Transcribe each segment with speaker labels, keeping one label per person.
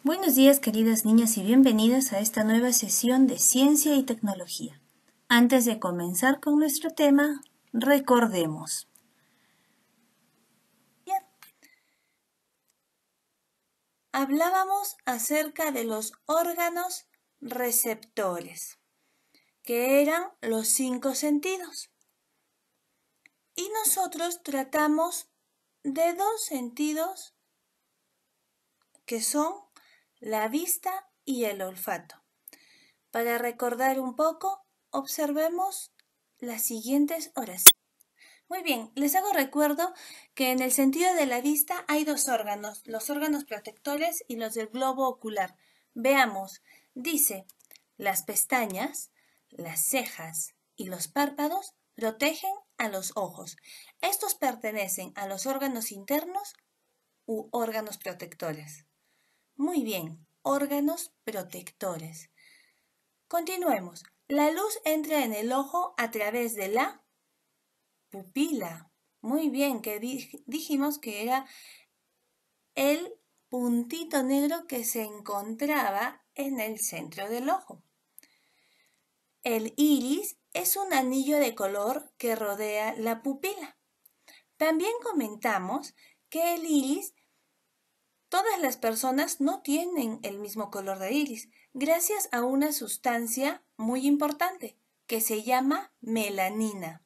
Speaker 1: Buenos días, queridas niñas, y bienvenidas a esta nueva sesión de Ciencia y Tecnología. Antes de comenzar con nuestro tema, recordemos. Bien. Hablábamos acerca de los órganos receptores, que eran los 5 sentidos. Y nosotros tratamos de 2 sentidos que son la vista y el olfato. Para recordar un poco, observemos las siguientes oraciones. Muy bien, les hago recuerdo que en el sentido de la vista hay 2 órganos, los órganos protectores y los del globo ocular. Veamos, dice, las pestañas, las cejas y los párpados protegen a los ojos. Estos pertenecen a los órganos internos u órganos protectores. Muy bien, órganos protectores. Continuemos. La luz entra en el ojo a través de la pupila. Muy bien, que dijimos que era el puntito negro que se encontraba en el centro del ojo. El iris es un anillo de color que rodea la pupila. También comentamos que el iris, todas las personas no tienen el mismo color de iris, gracias a una sustancia muy importante que se llama melanina.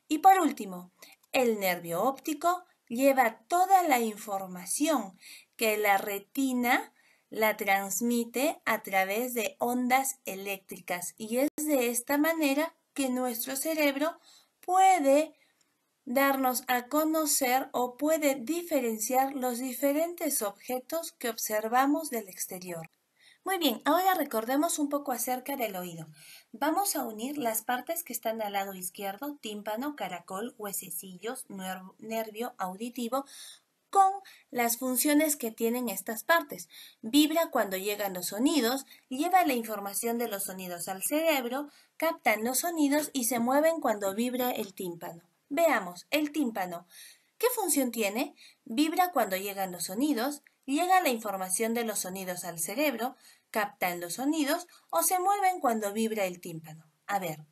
Speaker 1: Y por último, el nervio óptico lleva toda la información que la retina la transmite a través de ondas eléctricas y es de esta manera que nuestro cerebro puede darnos a conocer o puede diferenciar los diferentes objetos que observamos del exterior. Muy bien, ahora recordemos un poco acerca del oído. Vamos a unir las partes que están al lado izquierdo, tímpano, caracol, huesecillos, nervio auditivo, con las funciones que tienen estas partes. Vibra cuando llegan los sonidos, lleva la información de los sonidos al cerebro, captan los sonidos y se mueven cuando vibra el tímpano. Veamos, el tímpano. ¿Qué función tiene? Vibra cuando llegan los sonidos, llega la información de los sonidos al cerebro, captan los sonidos o se mueven cuando vibra el tímpano. A ver.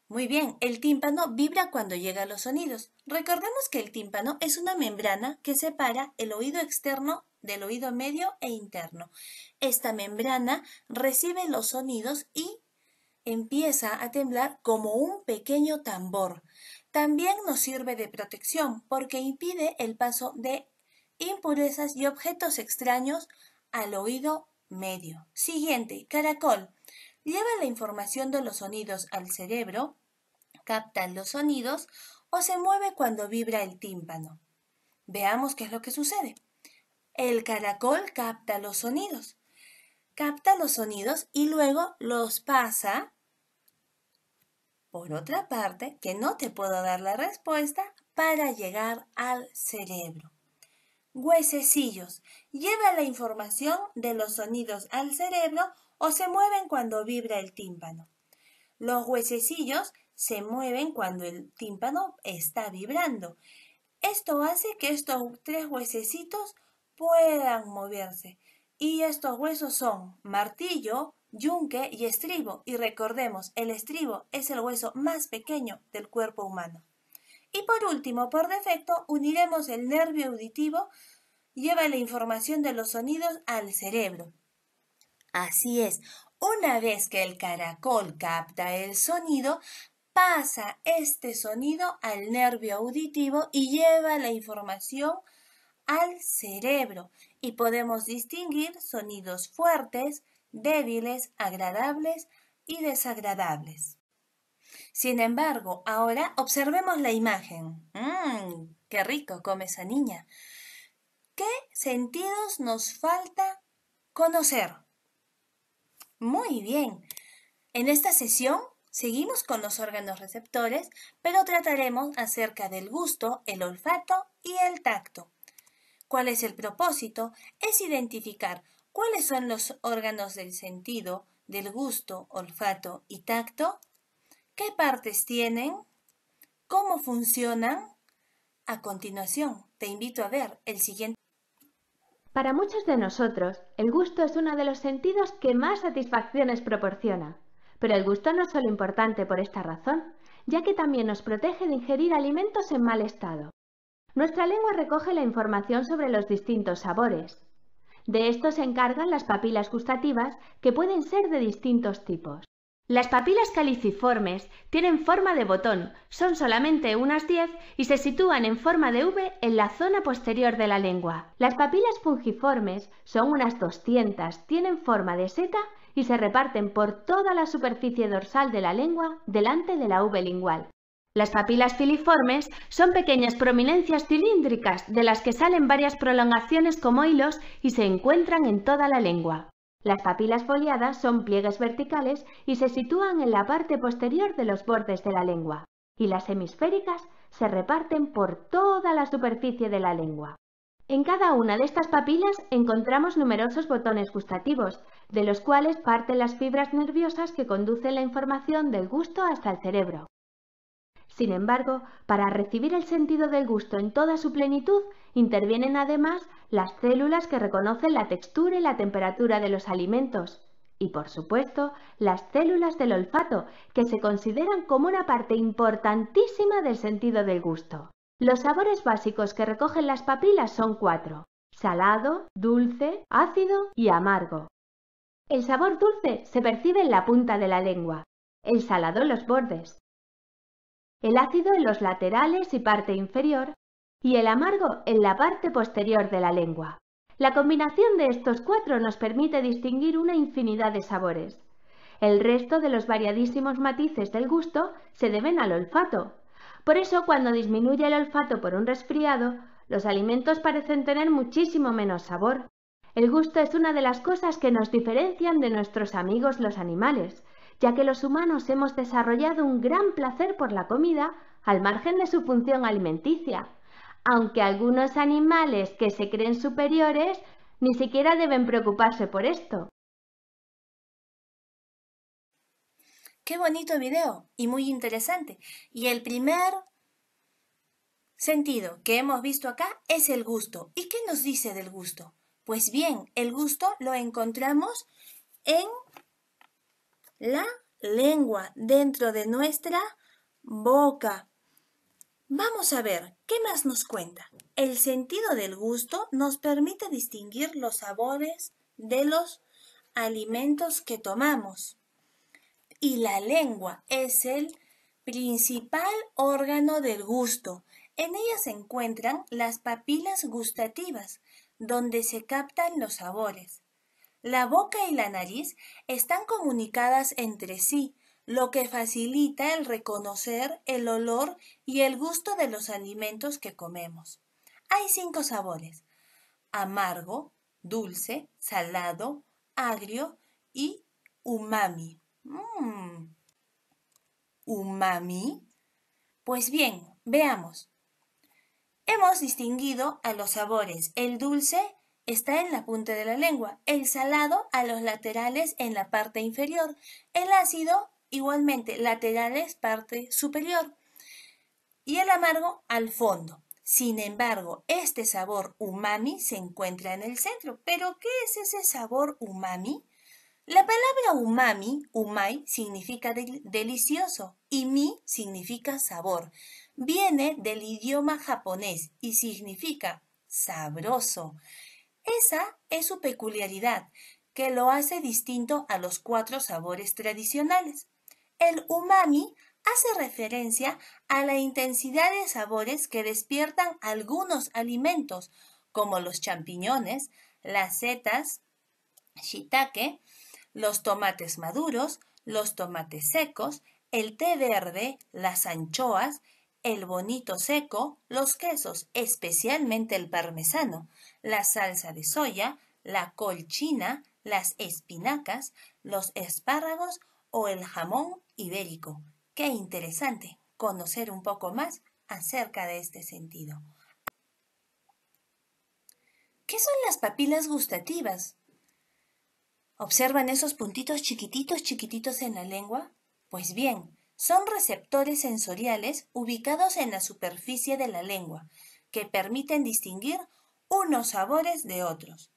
Speaker 1: Muy bien, el tímpano vibra cuando llega a los sonidos. Recordemos que el tímpano es una membrana que separa el oído externo del oído medio e interno. Esta membrana recibe los sonidos y empieza a temblar como un pequeño tambor. También nos sirve de protección porque impide el paso de impurezas y objetos extraños al oído medio. Siguiente, caracol. Lleva la información de los sonidos al cerebro, capta los sonidos o se mueve cuando vibra el tímpano. Veamos qué es lo que sucede. El caracol capta los sonidos. Capta los sonidos y luego los pasa por otra parte, que no te puedo dar la respuesta, para llegar al cerebro. Huesecillos. Lleva la información de los sonidos al cerebro o se mueven cuando vibra el tímpano. Los huesecillos se mueven cuando el tímpano está vibrando. Esto hace que estos 3 huesecitos puedan moverse. Y estos huesos son martillo, yunque y estribo. Y recordemos, el estribo es el hueso más pequeño del cuerpo humano. Y por último, por defecto, uniremos el nervio auditivo, lleva la información de los sonidos al cerebro. Así es, una vez que el caracol capta el sonido, pasa este sonido al nervio auditivo y lleva la información al cerebro y podemos distinguir sonidos fuertes, débiles, agradables y desagradables. Sin embargo, ahora observemos la imagen. ¡Qué rico come esa niña! ¿Qué sentidos nos falta conocer? Muy bien. En esta sesión seguimos con los órganos receptores, pero trataremos acerca del gusto, el olfato y el tacto. ¿Cuál es el propósito? Es identificar cuáles son los órganos del sentido, del gusto, olfato y tacto, qué partes tienen, cómo funcionan. A continuación, te invito a ver el siguiente.
Speaker 2: Para muchos de nosotros, el gusto es uno de los sentidos que más satisfacciones proporciona. Pero el gusto no es solo importante por esta razón, ya que también nos protege de ingerir alimentos en mal estado. Nuestra lengua recoge la información sobre los distintos sabores. De esto se encargan las papilas gustativas, que pueden ser de distintos tipos. Las papilas caliciformes tienen forma de botón, son solamente unas 10 y se sitúan en forma de V en la zona posterior de la lengua. Las papilas fungiformes son unas 200, tienen forma de seta y se reparten por toda la superficie dorsal de la lengua delante de la V lingual. Las papilas filiformes son pequeñas prominencias cilíndricas de las que salen varias prolongaciones como hilos y se encuentran en toda la lengua. Las papilas foliadas son pliegues verticales y se sitúan en la parte posterior de los bordes de la lengua. Y las hemisféricas se reparten por toda la superficie de la lengua. En cada una de estas papilas encontramos numerosos botones gustativos, de los cuales parten las fibras nerviosas que conducen la información del gusto hasta el cerebro. Sin embargo, para recibir el sentido del gusto en toda su plenitud, intervienen además las células que reconocen la textura y la temperatura de los alimentos. Y, por supuesto, las células del olfato, que se consideran como una parte importantísima del sentido del gusto. Los sabores básicos que recogen las papilas son 4: salado, dulce, ácido y amargo. El sabor dulce se percibe en la punta de la lengua, el salado en los bordes, el ácido en los laterales y parte inferior, y el amargo en la parte posterior de la lengua. La combinación de estos 4 nos permite distinguir una infinidad de sabores. El resto de los variadísimos matices del gusto se deben al olfato. Por eso, cuando disminuye el olfato por un resfriado, los alimentos parecen tener muchísimo menos sabor. El gusto es una de las cosas que nos diferencian de nuestros amigos los animales, ya que los humanos hemos desarrollado un gran placer por la comida al margen de su función alimenticia, aunque algunos animales que se creen superiores ni siquiera deben preocuparse por esto.
Speaker 1: Qué bonito video y muy interesante. Y el primer sentido que hemos visto acá es el gusto. ¿Y qué nos dice del gusto? Pues bien, el gusto lo encontramos en la lengua, dentro de nuestra boca. Vamos a ver, ¿qué más nos cuenta? El sentido del gusto nos permite distinguir los sabores de los alimentos que tomamos. Y la lengua es el principal órgano del gusto. En ella se encuentran las papilas gustativas, donde se captan los sabores. La boca y la nariz están comunicadas entre sí, lo que facilita el reconocer el olor y el gusto de los alimentos que comemos. Hay 5 sabores: amargo, dulce, salado, agrio y umami. ¿Umami? Pues bien, veamos. Hemos distinguido a los sabores. El dulce está en la punta de la lengua, el salado a los laterales en la parte inferior, el ácido igualmente laterales parte superior y el amargo al fondo. Sin embargo, este sabor umami se encuentra en el centro. ¿Pero qué es ese sabor umami? La palabra umami, umai, significa delicioso y mi significa sabor. Viene del idioma japonés y significa sabroso. Esa es su peculiaridad, que lo hace distinto a los 4 sabores tradicionales. El umami hace referencia a la intensidad de sabores que despiertan algunos alimentos, como los champiñones, las setas, shiitake, los tomates maduros, los tomates secos, el té verde, las anchoas, el bonito seco, los quesos, especialmente el parmesano, la salsa de soya, la col china, las espinacas, los espárragos o el jamón ibérico. Qué interesante conocer un poco más acerca de este sentido. ¿Qué son las papilas gustativas? ¿Observan esos puntitos chiquititos en la lengua? Pues bien, son receptores sensoriales ubicados en la superficie de la lengua, que permiten distinguir unos sabores de otros.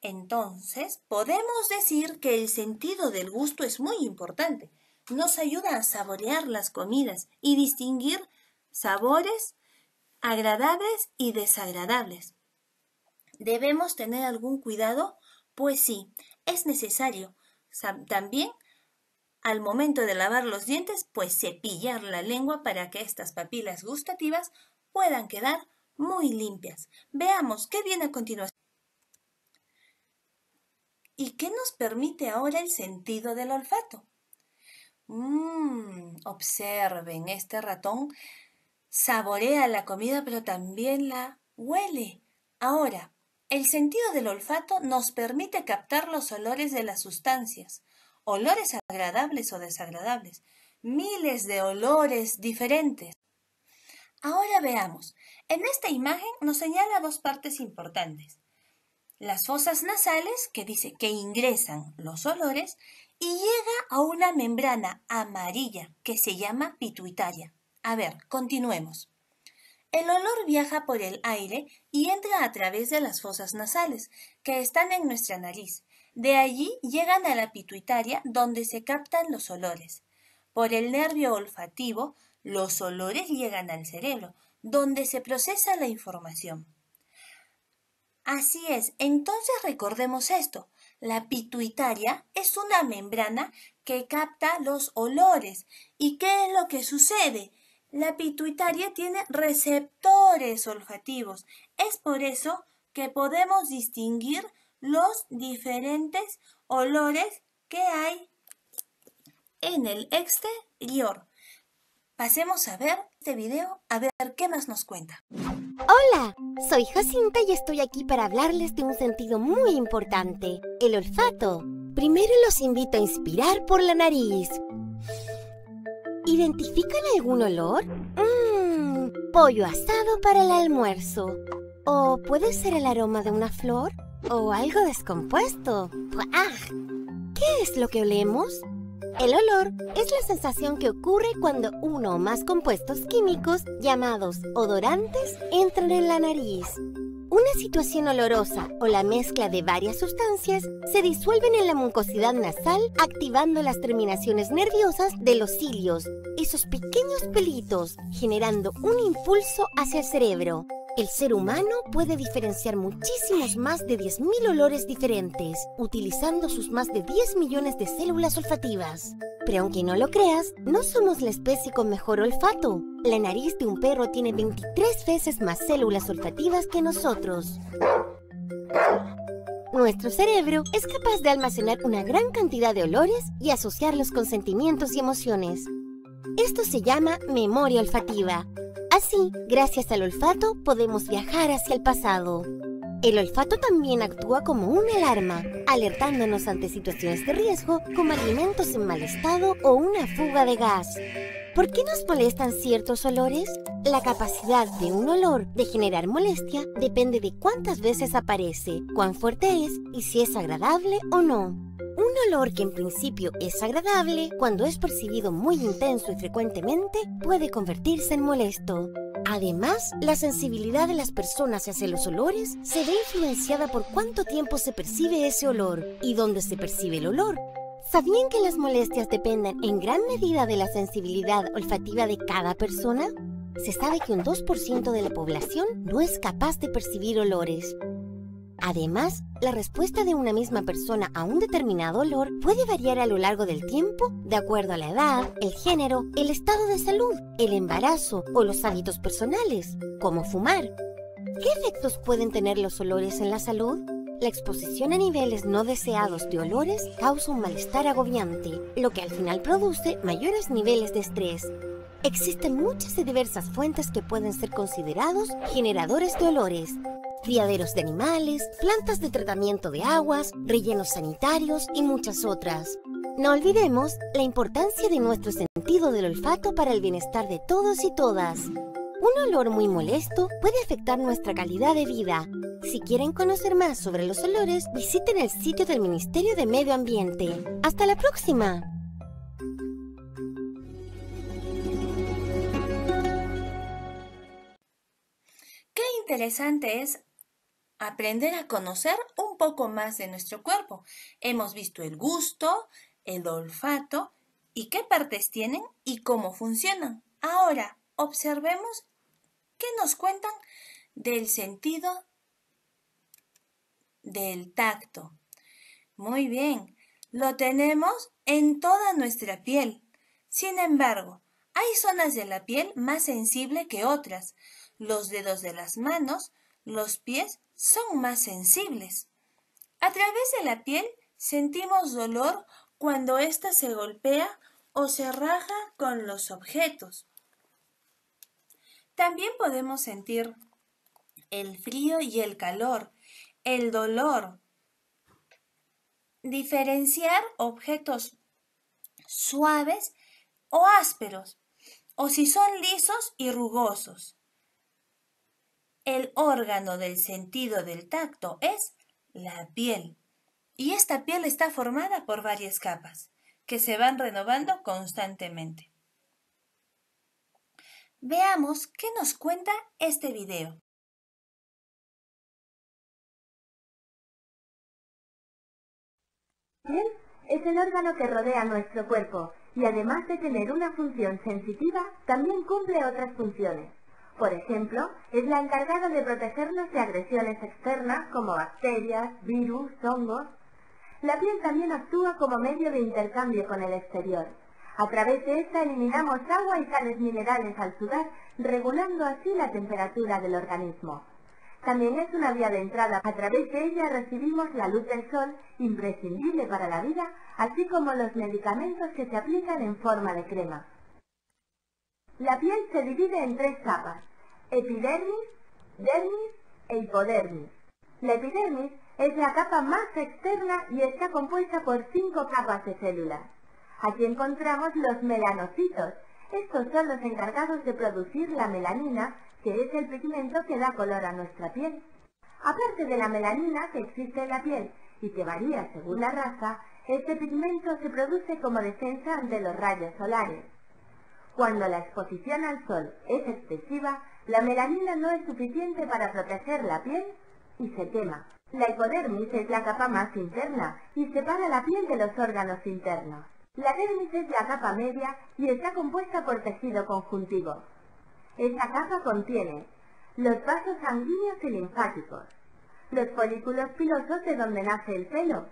Speaker 1: Entonces, podemos decir que el sentido del gusto es muy importante. Nos ayuda a saborear las comidas y distinguir sabores agradables y desagradables. ¿Debemos tener algún cuidado? Pues sí, es necesario. También, al momento de lavar los dientes, pues cepillar la lengua para que estas papilas gustativas puedan quedar muy limpias. Veamos qué viene a continuación. ¿Y qué nos permite ahora el sentido del olfato? Observen, este ratón saborea la comida, pero también la huele. Ahora, el sentido del olfato nos permite captar los olores de las sustancias, olores agradables o desagradables, miles de olores diferentes. Ahora veamos, en esta imagen nos señala dos partes importantes. Las fosas nasales, que dice que ingresan los olores, y llega a una membrana amarilla que se llama pituitaria. A ver, continuemos. El olor viaja por el aire y entra a través de las fosas nasales, que están en nuestra nariz. De allí llegan a la pituitaria, donde se captan los olores. Por el nervio olfativo, los olores llegan al cerebro, donde se procesa la información. Así es, entonces recordemos esto. La pituitaria es una membrana que capta los olores. ¿Y qué es lo que sucede? La pituitaria tiene receptores olfativos. Es por eso que podemos distinguir los diferentes olores que hay en el exterior. Pasemos a ver este video, a ver qué más nos cuenta.
Speaker 3: Hola, soy Jacinta y estoy aquí para hablarles de un sentido muy importante, el olfato. Primero los invito a inspirar por la nariz. ¿Identifican algún olor? Pollo asado para el almuerzo. ¿O puede ser el aroma de una flor? ¿O algo descompuesto? ¡Ah! ¿Qué es lo que olemos? El olor es la sensación que ocurre cuando uno o más compuestos químicos, llamados odorantes, entran en la nariz. Una situación olorosa o la mezcla de varias sustancias se disuelven en la mucosidad nasal, activando las terminaciones nerviosas de los cilios, esos pequeños pelitos, generando un impulso hacia el cerebro. El ser humano puede diferenciar muchísimos más de 10.000 olores diferentes, utilizando sus más de 10 millones de células olfativas. Pero aunque no lo creas, no somos la especie con mejor olfato. La nariz de un perro tiene 23 veces más células olfativas que nosotros. Nuestro cerebro es capaz de almacenar una gran cantidad de olores y asociarlos con sentimientos y emociones. Esto se llama memoria olfativa. Así, gracias al olfato, podemos viajar hacia el pasado. El olfato también actúa como una alarma, alertándonos ante situaciones de riesgo como alimentos en mal estado o una fuga de gas. ¿Por qué nos molestan ciertos olores? La capacidad de un olor de generar molestia depende de cuántas veces aparece, cuán fuerte es y si es agradable o no. Un olor que en principio es agradable, cuando es percibido muy intenso y frecuentemente, puede convertirse en molesto. Además, la sensibilidad de las personas hacia los olores se ve influenciada por cuánto tiempo se percibe ese olor y dónde se percibe el olor. ¿Sabían que las molestias dependen en gran medida de la sensibilidad olfativa de cada persona? Se sabe que un 2% de la población no es capaz de percibir olores. Además, la respuesta de una misma persona a un determinado olor puede variar a lo largo del tiempo de acuerdo a la edad, el género, el estado de salud, el embarazo o los hábitos personales, como fumar. ¿Qué efectos pueden tener los olores en la salud? La exposición a niveles no deseados de olores causa un malestar agobiante, lo que al final produce mayores niveles de estrés. Existen muchas y diversas fuentes que pueden ser considerados generadores de olores. Criaderos de animales, plantas de tratamiento de aguas, rellenos sanitarios y muchas otras. No olvidemos la importancia de nuestro sentido del olfato para el bienestar de todos y todas. Un olor muy molesto puede afectar nuestra calidad de vida. Si quieren conocer más sobre los olores, visiten el sitio del Ministerio de Medio Ambiente. ¡Hasta la próxima!
Speaker 1: Qué interesante es aprender a conocer un poco más de nuestro cuerpo. Hemos visto el gusto, el olfato y qué partes tienen y cómo funcionan. Ahora, observemos qué nos cuentan del sentido del tacto. Muy bien, lo tenemos en toda nuestra piel. Sin embargo, hay zonas de la piel más sensibles que otras. Los dedos de las manos, los pies son más sensibles. A través de la piel sentimos dolor cuando ésta se golpea o se raja con los objetos. También podemos sentir el frío y el calor, el dolor. Diferenciar objetos suaves o ásperos, o si son lisos y rugosos. El órgano del sentido del tacto es la piel, y esta piel está formada por varias capas que se van renovando constantemente. Veamos qué nos cuenta este video.
Speaker 2: La piel es el órgano que rodea nuestro cuerpo y además de tener una función sensitiva, también cumple otras funciones. Por ejemplo, es la encargada de protegernos de agresiones externas como bacterias, virus, hongos. La piel también actúa como medio de intercambio con el exterior. A través de esta eliminamos agua y sales minerales al sudar, regulando así la temperatura del organismo. También es una vía de entrada. A través de ella recibimos la luz del sol, imprescindible para la vida, así como los medicamentos que se aplican en forma de crema. La piel se divide en tres capas: epidermis, dermis e hipodermis. La epidermis es la capa más externa y está compuesta por 5 capas de células. Aquí encontramos los melanocitos. Estos son los encargados de producir la melanina, que es el pigmento que da color a nuestra piel. Aparte de la melanina que existe en la piel y que varía según la raza, este pigmento se produce como defensa ante los rayos solares. Cuando la exposición al sol es excesiva, la melanina no es suficiente para proteger la piel y se quema. La hipodermis es la capa más interna y separa la piel de los órganos internos. La dermis es la capa media y está compuesta por tejido conjuntivo. Esta capa contiene los vasos sanguíneos y linfáticos, los folículos pilosos de donde nace el pelo,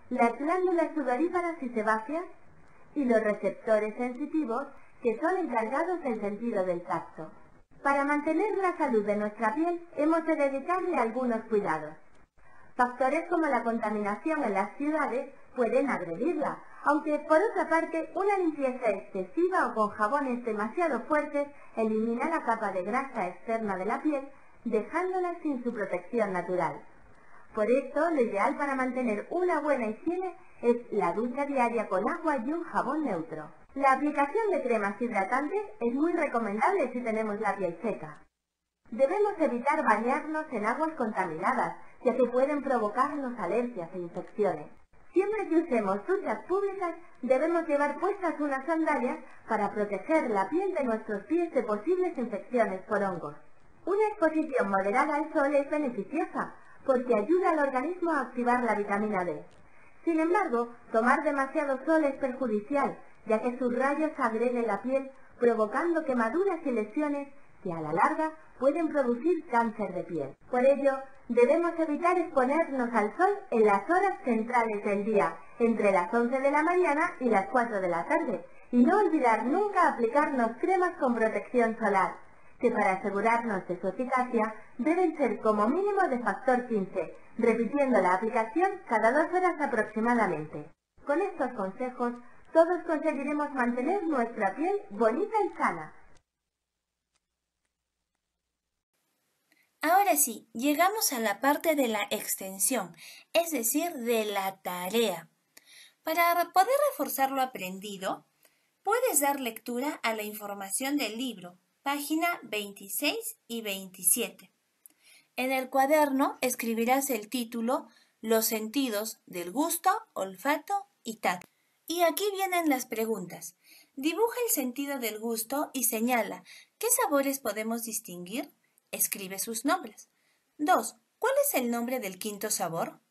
Speaker 2: las glándulas sudoríparas y sebáceas y los receptores sensitivos que son encargados del sentido del tacto. Para mantener la salud de nuestra piel hemos de dedicarle algunos cuidados. Factores como la contaminación en las ciudades pueden agredirla, aunque por otra parte una limpieza excesiva o con jabones demasiado fuertes elimina la capa de grasa externa de la piel, dejándola sin su protección natural. Por esto, lo ideal para mantener una buena higiene es la ducha diaria con agua y un jabón neutro. La aplicación de cremas hidratantes es muy recomendable si tenemos la piel seca. Debemos evitar bañarnos en aguas contaminadas, ya que pueden provocarnos alergias e infecciones. Siempre que usemos duchas públicas, debemos llevar puestas unas sandalias para proteger la piel de nuestros pies de posibles infecciones por hongos. Una exposición moderada al sol es beneficiosa, porque ayuda al organismo a activar la vitamina D. Sin embargo, tomar demasiado sol es perjudicial, ya que sus rayos agreden la piel, provocando quemaduras y lesiones que a la larga pueden producir cáncer de piel. Por ello, debemos evitar exponernos al sol en las horas centrales del día, entre las 11 de la mañana y las 4 de la tarde, y no olvidar nunca aplicarnos cremas con protección solar, que para asegurarnos de su eficacia deben ser como mínimo de factor 15, repitiendo la aplicación cada 2 horas aproximadamente. Con estos consejos, todos conseguiremos mantener nuestra piel bonita y sana.
Speaker 1: Ahora sí, llegamos a la parte de la extensión, es decir, de la tarea. Para poder reforzar lo aprendido, puedes dar lectura a la información del libro, página 26 y 27. En el cuaderno escribirás el título Los sentidos del gusto, olfato y tacto. Y aquí vienen las preguntas. Dibuja el sentido del gusto y señala ¿qué sabores podemos distinguir? Escribe sus nombres. 2. ¿Cuál es el nombre del quinto sabor?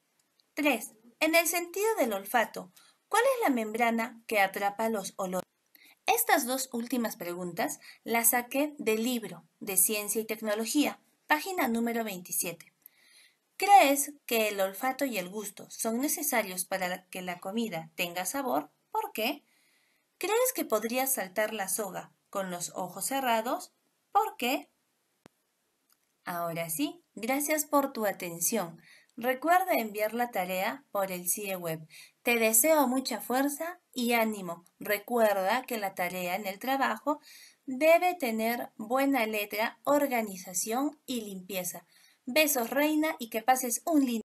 Speaker 1: 3. En el sentido del olfato, ¿cuál es la membrana que atrapa los olores? Estas dos últimas preguntas las saqué del libro de Ciencia y Tecnología, página número 27. ¿Crees que el olfato y el gusto son necesarios para que la comida tenga sabor? ¿Por qué? ¿Crees que podrías saltar la soga con los ojos cerrados? ¿Por qué? Ahora sí, gracias por tu atención. Recuerda enviar la tarea por el CIE Web. Te deseo mucha fuerza y ánimo. Recuerda que la tarea en el trabajo debe tener buena letra, organización y limpieza. Besos, reina, y que pases un lindo